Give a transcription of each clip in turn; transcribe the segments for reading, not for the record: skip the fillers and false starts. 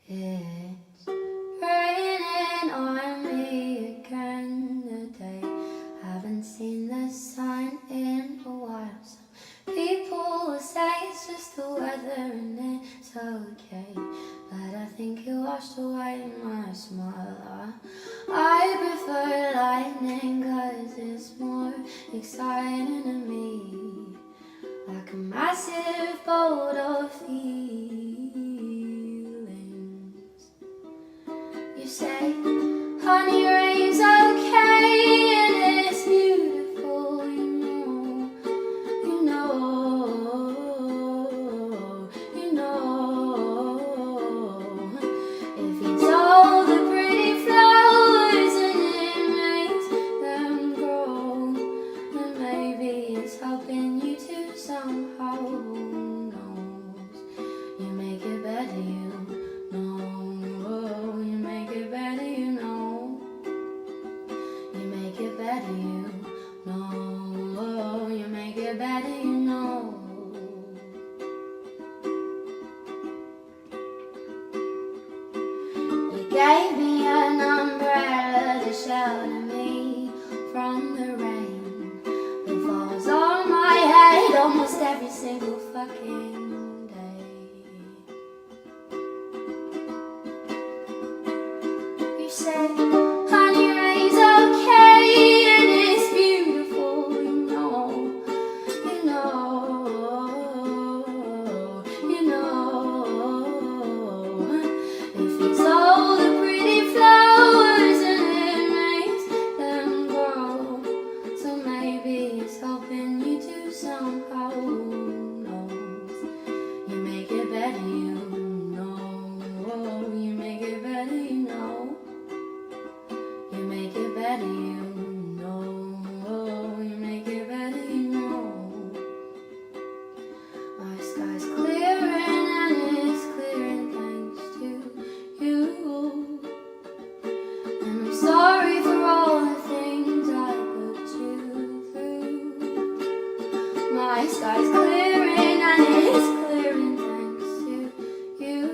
It's raining on me again today. Haven't seen the sun in a while. Some people will say it's just the weather and it's okay, but I think it washed away my smile. I prefer lightning 'cause it's more exciting to me, like a massive bolt of feelings. You say, honey, rain's okay and it's beautiful, you know, you know, you know. If it's all the pretty flowers and it makes them grow, then maybe it's helping you to somehow. Who knows? You make it better, you know. You make it better, you know. You make it better, you know. You make it better, you know. You gave me an umbrella to shelter me from the rain that falls on my head almost every single fucking day. You say, honey, rain's okay and it's beautiful, you know, you know, you know. If it's all the pretty flowers and it makes them grow, so maybe it's helping you to somehow. Who knows? You make it better, you know. You make it better, you know. You make it better, you know. You make it better, you know. My sky's clearing and it's clearing thanks to you. And I'm sorry for all the things I put you through. My sky's clearing and it's clearing thanks to you.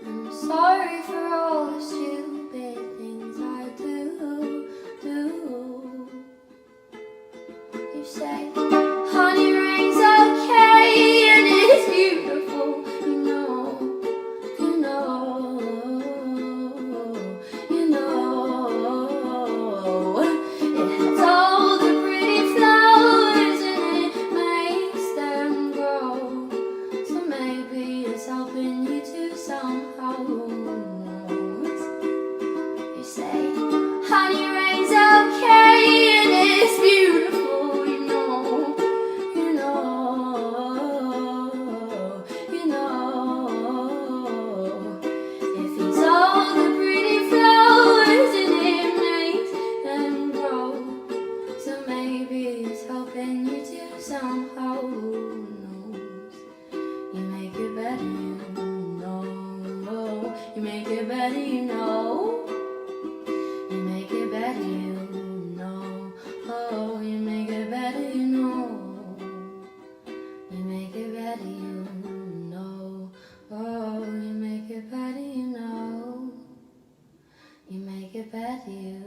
And I'm sorry for all the stupid things I do. You say, honey, rain's okay and it's beautiful, you know, you know, you know. It has all the pretty flowers and it makes them grow, so maybe it's helping you to somehow. Who knows? You say, honey, rain's okay and it's beautiful, you know, you know, you know. If it's all the pretty flowers and it makes them grow, so maybe it's helping you to somehow. Who knows? You make it better, you know. You make it better, you know. You make it better, you know. Oh, you make it better, you know. You make it better, you know. Oh, you make it better, you know. You make it better, you